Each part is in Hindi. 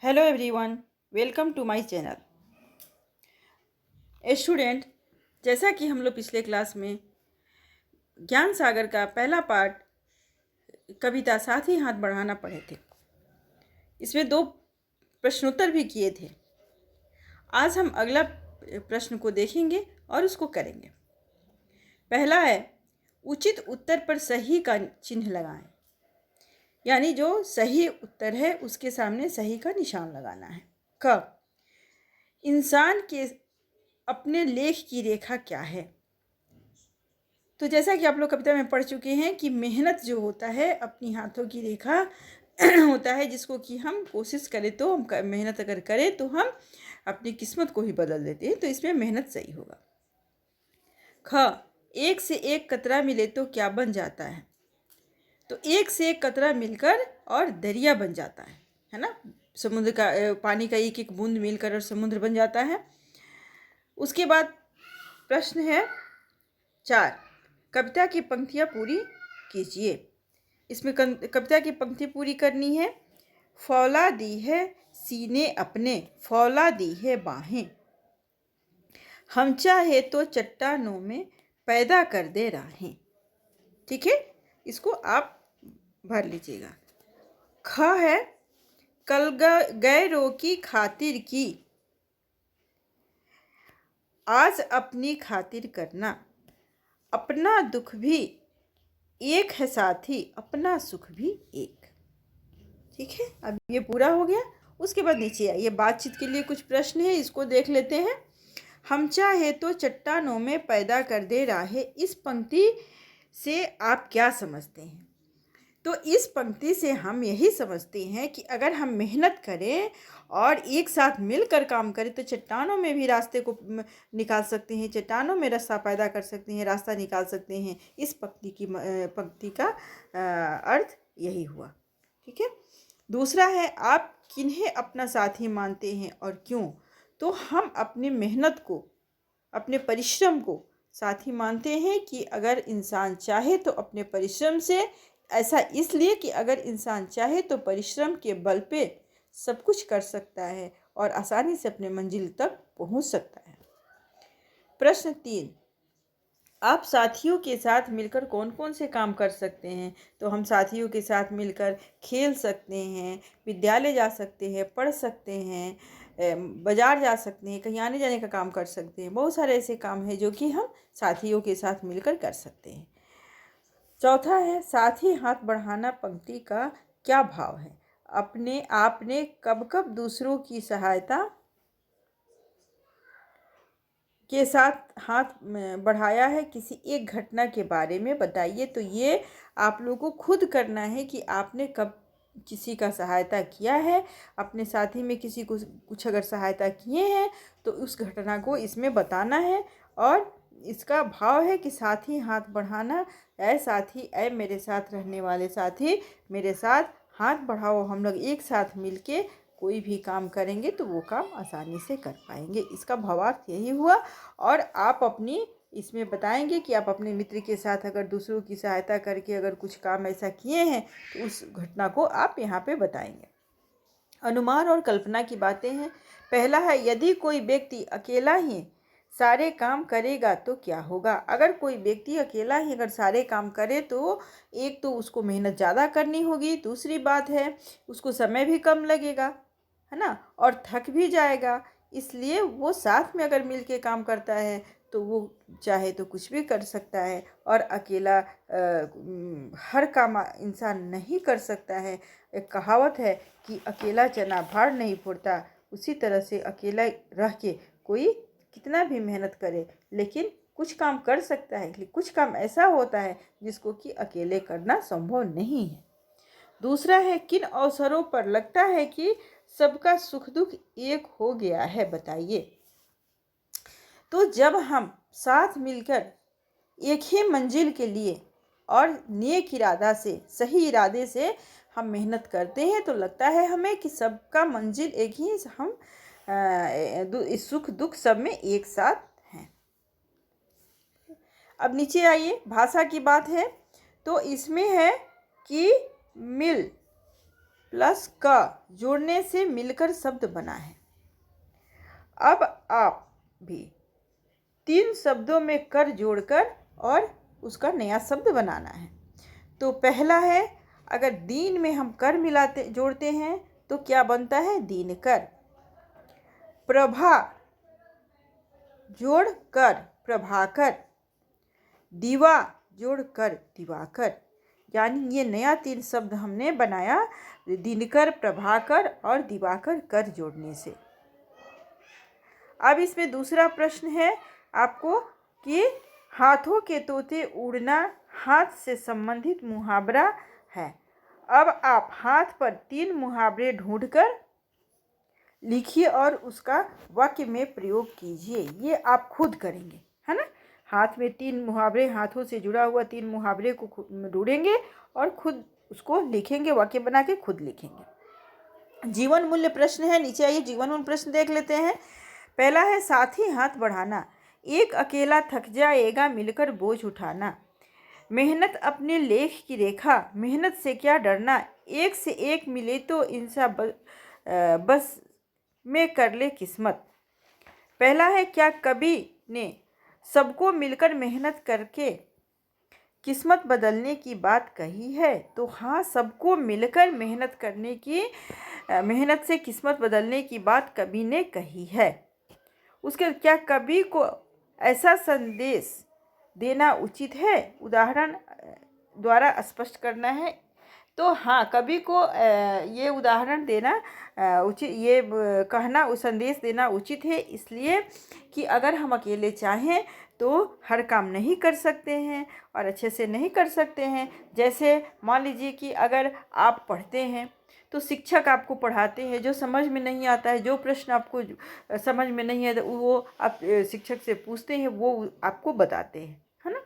Hello everyone, welcome to my channel. Student, जैसा कि हम लोग पिछले क्लास में ज्ञान सागर का पहला पार्ट कविता साथ ही हाथ बढ़ाना पढ़े थे। इसमें 2 प्रश्नोत्तर भी किए थे। आज हम अगला प्रश्न को देखेंगे और उसको करेंगे। पहला है, उचित उत्तर पर सही का चिन्ह लगाएं। यानी जो सही उत्तर है उसके सामने सही का निशान लगाना है। क, इंसान के अपने लेख की रेखा क्या है? तो जैसा कि आप लोग कविता में पढ़ चुके हैं कि मेहनत जो होता है अपनी हाथों की रेखा होता है, जिसको कि हम कोशिश करें तो हम मेहनत अगर करें तो हम अपनी किस्मत को ही बदल देते हैं। तो इसमें मेहनत सही होगा। ख, एक से एक कतरा मिले तो क्या बन जाता है? तो एक से एक कतरा मिलकर और दरिया बन जाता है ना। समुद्र का पानी का एक एक बूंद मिलकर और समुद्र बन जाता है। उसके बाद प्रश्न है 4, कविता की पंक्तियाँ पूरी कीजिए। इसमें कविता की पंक्ति पूरी करनी है। फौला दी है सीने अपने, फौला दी है बाहें, हम चाहे तो चट्टानों में पैदा कर दे राहें। ठीक है, इसको आप भर लीजिएगा। ख है, कल गैरों की खातिर की, आज अपनी खातिर करना, अपना दुख भी एक है साथी, अपना सुख भी एक। ठीक है, अब ये पूरा हो गया। उसके बाद नीचे आइए, बातचीत के लिए कुछ प्रश्न है, इसको देख लेते हैं। हम चाहे तो चट्टानों में पैदा कर दे राहे, इस पंक्ति से आप क्या समझते हैं? तो इस पंक्ति से हम यही समझते हैं कि अगर हम मेहनत करें और एक साथ मिलकर काम करें तो चट्टानों में भी रास्ते को निकाल सकते हैं, चट्टानों में रास्ता पैदा कर सकते हैं, रास्ता निकाल सकते हैं। इस पंक्ति का अर्थ यही हुआ। ठीक है। दूसरा है, आप किन्हें अपना साथी मानते हैं और क्यों? तो हम अपनी मेहनत को, अपने परिश्रम को साथी मानते हैं कि अगर इंसान चाहे तो अपने परिश्रम से, ऐसा इसलिए कि अगर इंसान चाहे तो परिश्रम के बल पे सब कुछ कर सकता है और आसानी से अपने मंजिल तक पहुंच सकता है। प्रश्न 3, आप साथियों के साथ मिलकर कौन कौन से काम कर सकते हैं? तो हम साथियों के साथ मिलकर खेल सकते हैं, विद्यालय जा सकते हैं, पढ़ सकते हैं, बाजार जा सकते हैं, कहीं आने जाने का काम कर सकते हैं। बहुत सारे ऐसे काम हैं जो कि हम साथियों के साथ मिलकर कर सकते हैं। चौथा है, साथ ही हाथ बढ़ाना पंक्ति का क्या भाव है? आपने कब कब दूसरों की सहायता के साथ हाथ बढ़ाया है, किसी एक घटना के बारे में बताइए। तो ये आप लोगों को खुद करना है कि आपने कब किसी का सहायता किया है, अपने साथी में किसी को कुछ अगर सहायता किए हैं तो उस घटना को इसमें बताना है। और इसका भाव है कि साथ ही हाथ बढ़ाना, ऐ साथी, ऐ मेरे साथ रहने वाले साथी, मेरे साथ हाथ बढ़ाओ, हम लोग एक साथ मिलके कोई भी काम करेंगे तो वो काम आसानी से कर पाएंगे। इसका भावार्थ यही हुआ। और आप अपनी इसमें बताएंगे कि आप अपने मित्र के साथ अगर दूसरों की सहायता करके अगर कुछ काम ऐसा किए हैं तो उस घटना को आप यहाँ पे बताएंगे। अनुमान और कल्पना की बातें हैं। पहला है, यदि कोई व्यक्ति अकेला ही सारे काम करेगा तो क्या होगा? अगर कोई व्यक्ति अकेला ही अगर सारे काम करे तो एक तो उसको मेहनत ज़्यादा करनी होगी, दूसरी बात है उसको समय भी कम लगेगा, है ना, और थक भी जाएगा। इसलिए वो साथ में अगर मिल के काम करता है तो वो चाहे तो कुछ भी कर सकता है, और अकेला हर काम इंसान नहीं कर सकता है। एक कहावत है कि अकेला चना भार नहीं फोड़ता। उसी तरह से अकेला रह के कोई कितना भी मेहनत करे लेकिन कुछ काम कर सकता है, लेकिन कुछ काम ऐसा होता है जिसको कि अकेले करना संभव नहीं है। दूसरा है, किन अवसरों पर लगता है कि सबका सुख दुख एक हो गया है, बताइए। तो जब हम साथ मिलकर एक ही मंजिल के लिए और नेक इरादा से, सही इरादे से हम मेहनत करते हैं तो लगता है हमें कि सबका मंजिल एक ही, हम सुख दुख सब में एक साथ हैं। अब नीचे आइए, भाषा की बात है तो इसमें है कि मिल प्लस क जोड़ने से मिलकर शब्द बना है। अब आप भी 3 शब्दों में कर जोड़कर और उसका नया शब्द बनाना है। तो पहला है, अगर दीन में हम कर मिलाते जोड़ते हैं तो क्या बनता है? दीनकर। प्रभा जोड़ कर प्रभाकर, दिवा जोड़ कर दिवाकर। यानी ये नया 3 शब्द हमने बनाया दिनकर, प्रभाकर और दिवाकर कर जोड़ने से। अब इसमें दूसरा प्रश्न है आपको कि हाथों के तोते उड़ना हाथ से संबंधित मुहावरा है। अब आप हाथ पर 3 मुहावरे ढूंढकर लिखिए और उसका वाक्य में प्रयोग कीजिए। ये आप खुद करेंगे, है ना। हाथ में 3 मुहावरे, हाथों से जुड़ा हुआ 3 मुहावरे को ढूंढेंगे और खुद उसको लिखेंगे, वाक्य बना के खुद लिखेंगे। जीवन मूल्य प्रश्न है, नीचे आइए जीवन मूल्य प्रश्न देख लेते हैं। पहला है, साथी हाथ बढ़ाना, एक अकेला थक जाएगा मिलकर बोझ उठाना। मेहनत अपने लेख की रेखा, मेहनत से क्या डरना, एक से एक मिले तो इंसान बस में कर ले किस्मत। पहला है, क्या कवि ने सबको मिलकर मेहनत करके किस्मत बदलने की बात कही है? तो हाँ, सबको मिलकर मेहनत करने की मेहनत से किस्मत बदलने की बात कवि ने कही है। उसके क्या कवि को ऐसा संदेश देना उचित है? उदाहरण द्वारा स्पष्ट करना है। तो हाँ, कवि को ये उदाहरण देना उचित, ये कहना, संदेश देना उचित है, इसलिए कि अगर हम अकेले चाहें तो हर काम नहीं कर सकते हैं और अच्छे से नहीं कर सकते हैं। जैसे मान लीजिए कि अगर आप पढ़ते हैं तो शिक्षक आपको पढ़ाते हैं, जो समझ में नहीं आता है, जो प्रश्न आपको समझ में नहीं है वो आप शिक्षक से पूछते हैं, वो आपको बताते हैं, है ना।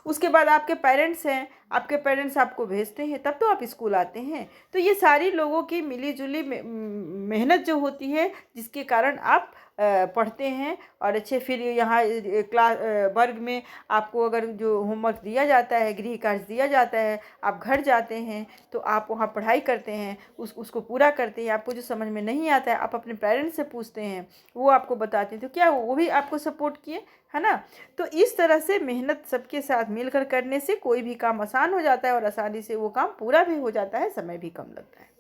उसके बाद आपके पेरेंट्स हैं, आपके पेरेंट्स आपको भेजते हैं, तब तो आप स्कूल आते हैं। तो ये सारी लोगों की मिलीजुली मेहनत जो होती है, जिसके कारण आप पढ़ते हैं और अच्छे फिर यहाँ क्लास वर्ग में आपको अगर जो होमवर्क दिया जाता है, गृह कार्य दिया जाता है, आप घर जाते हैं तो आप वहाँ पढ़ाई करते हैं, उसको पूरा करते हैं। आपको जो समझ में नहीं आता है आप अपने पेरेंट्स से पूछते हैं, वो आपको बताते हैं, तो क्या वो भी आपको सपोर्ट किए, है ना। तो इस तरह से मेहनत सबके साथ मिलकर करने से कोई भी काम आसान हो जाता है और आसानी से वो काम पूरा भी हो जाता है, समय भी कम लगता है।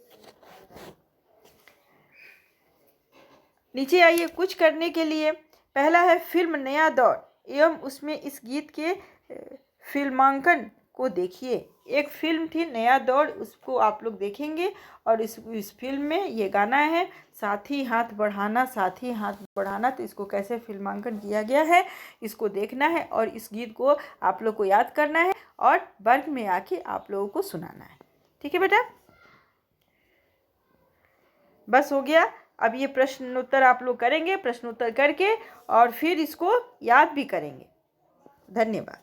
नीचे आइए कुछ करने के लिए। पहला है, फिल्म नया दौर एवं उसमें इस गीत के फिल्मांकन को देखिए। एक फिल्म थी नया दौर, उसको आप लोग देखेंगे और इस फिल्म में ये गाना है, साथी हाथ बढ़ाना, साथी हाथ बढ़ाना। तो इसको कैसे फिल्मांकन किया गया है इसको देखना है और इस गीत को आप लोग को याद करना है और वर्ग में आके आप लोगों को सुनाना है। ठीक है बेटा, बस हो गया। अब ये प्रश्नोत्तर आप लोग करेंगे, प्रश्नोत्तर करके और फिर इसको याद भी करेंगे। धन्यवाद।